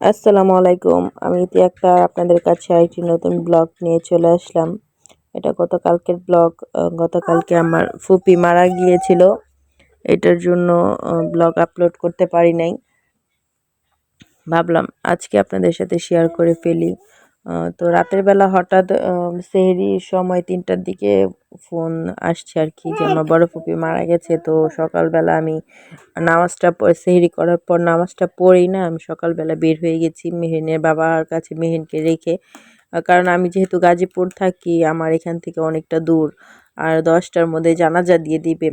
আসসালামু আলাইকুম। আমি ইতি আক্তার আপনাদের কাছে আরেকটি নতুন ব্লগ নিয়ে চলে আসলাম। এটা গতকালকের ব্লগ। গতকালকে আমার ফুপি মারা গিয়েছিল। এটার জন্য ব্লগ আপলোড করতে পারি নাই। ভাবলাম আজকে আপনাদের সাথে শেয়ার করে ফেলি। তো রাতের বেলা হঠাৎ সেহরির সময় ৩টার দিকে ফোন আসছে আর কি যে আমার বড় ফুপি মারা গেছে। তো সকালবেলা আমি নামাজটা সেহরি করার পর নামাজটা পড়েই না আমি সকালবেলা বের হয়ে গেছি মেহেরিনের বাবার কাছে মেহেরকে রেখে। কারণ আমি যেহেতু গাজীপুর থাকি আমার এখান থেকে অনেকটা দূর, আর 10টার মধ্যে জানাজা দিয়ে দিবে।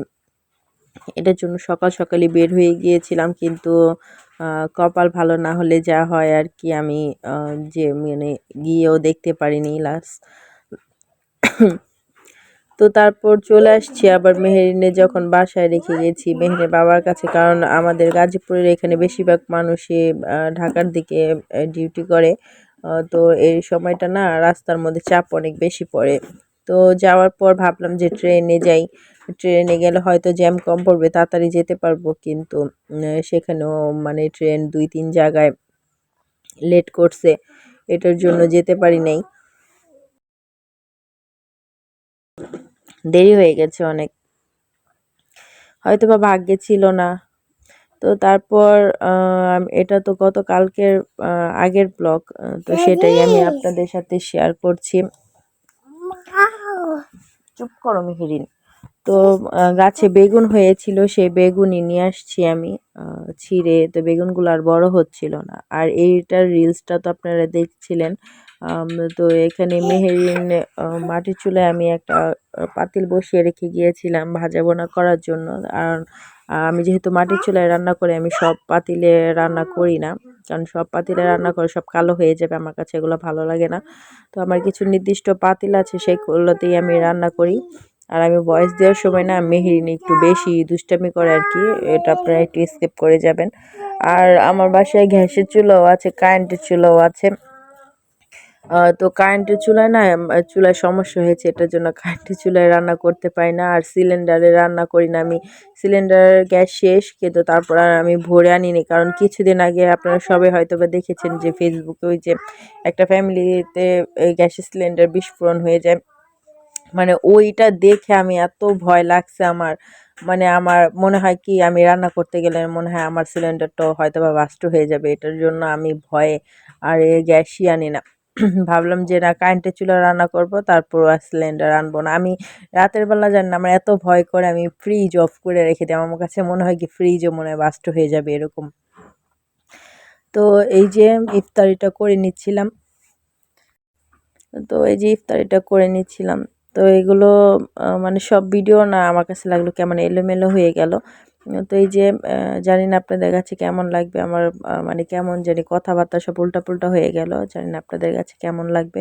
এটার জন্য সকাল সকালই বের হয়ে গিয়েছিলাম, কিন্তু কপাল ভালো না হলে যা হয় আর কি, আমি যে মানে গিয়েও দেখতে পারিনি লাস্ট। তো তারপর চলে আসছি আবার মেহেরিনে যখন বাসায় রেখে গেছি মেহেরের বাবার কাছে, কারণ আমাদের গাজীপুরের এখানে বেশিরভাগ মানুষই ঢাকার দিকে ডিউটি করে। তো এই সময়টা না রাস্তার মধ্যে চাপ অনেক বেশি পড়ে। তো যাওয়ার পর ভাবলাম যে ট্রেনে যাই, ট্রেনে গেলে হয়তো জ্যাম কম পড়বে, তাড়াতাড়ি যেতে পারবো, কিন্তু সেখানেও মানে ট্রেন 2-3 জায়গায় লেট করছে, এটার জন্য যেতে পারি নাই, দেরি হয়ে গেছে অনেক, হয়তো বা ভাগ্যে ছিল না। তো তারপর এটা তো গতকালকের আগের ব্লগ, তো সেটাই আমি আপনাদের সাথে শেয়ার করছি। চুপ করো মেহেরিন। তো গাছে বেগুন হয়েছিল, সেই বেগুনই নিয়ে আসছি আমি ছিঁড়ে। তো বেগুনগুলো আর বড় হচ্ছিল না, আর এইটার রিলসটা তো আপনারা দেখছিলেন। তো এখানে মেহেরিন মাটির চুলায় আমি একটা পাতিল বসিয়ে রেখে গিয়েছিলাম ভাজা বোনা করার জন্য। আর আমি যেহেতু মাটির চুলায় রান্না করি, আমি সব পাতিলে রান্না করি না, কারণ সব পাতিলে রান্না করে সব কালো হয়ে যাবে, আমার কাছে এগুলো ভালো লাগে না। তো আমার কিছু নির্দিষ্ট পাতিল আছে, সেগুলোতেই আমি রান্না করি। আর আমি ভয়েস দেওয়ার সময় না মেহেরিন একটু বেশি দুষ্টামি করে আর কি, এটা আপনারা একটু স্কিপ করে যাবেন। আর আমার বাসায় গ্যাসের চুলাও আছে, কারেন্টের চুলাও আছে। তো কারেন্টের চুলায় না চুলায় সমস্যা হয়েছে, এটার জন্য কারেন্টের চুলায় রান্না করতে পারি না, আর সিলিন্ডারে রান্না করি না আমি। সিলিন্ডারের গ্যাস শেষ, কিন্তু তারপর আর আমি ভরে আনিনি, কারণ কিছুদিন আগে আপনারা সবাই হয়তো বা দেখেছেন যে ফেসবুকে ওই যে একটা ফ্যামিলিতে গ্যাসের সিলিন্ডার বিস্ফোরণ হয়ে যায়। মানে ওইটা দেখে আমি এত ভয় লাগছে আমার, মানে আমার মনে হয় কি আমি রান্না করতে গেলে মনে হয় আমার সিলিন্ডারটাও হয়তো বা বাস্ট হয়ে যাবে, এটার জন্য আমি ভয়ে আর গ্যাসই আনি না। ভাবলাম যে না কারেন্টের চুলা রান্না করব, তারপর আর সিলিন্ডার আনবো না। আমি রাতের বেলা জানি না আমার এত ভয় করে আমি ফ্রিজ অফ করে রেখে দিই, আমার কাছে মনে হয় কি ফ্রিজও মনে হয় বাস্ট হয়ে যাবে এরকম। তো এই যে ইফতারিটা করে নিচ্ছিলাম, তো এই যে ইফতারিটা করে নিচ্ছিলাম। তো এগুলো মানে সব ভিডিও না আমার কাছে লাগলো কেমন এলোমেলো হয়ে গেল। তো এই যে জানি না আপনাদের কাছে কেমন লাগবে, আমার মানে কেমন জানি কথাবার্তা সব উল্টাপুল্টা হয়ে গেল, জানি না আপনাদের কাছে কেমন লাগবে।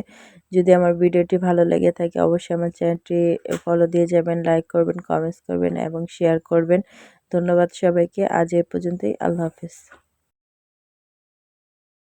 যদি আমার ভিডিওটি ভালো লেগে থাকে অবশ্যই আমার চ্যানেলটি ফলো দিয়ে যাবেন, লাইক করবেন, কমেন্টস করবেন এবং শেয়ার করবেন। ধন্যবাদ সবাইকে। আজ এ পর্যন্তই। আল্লাহ হাফেজ।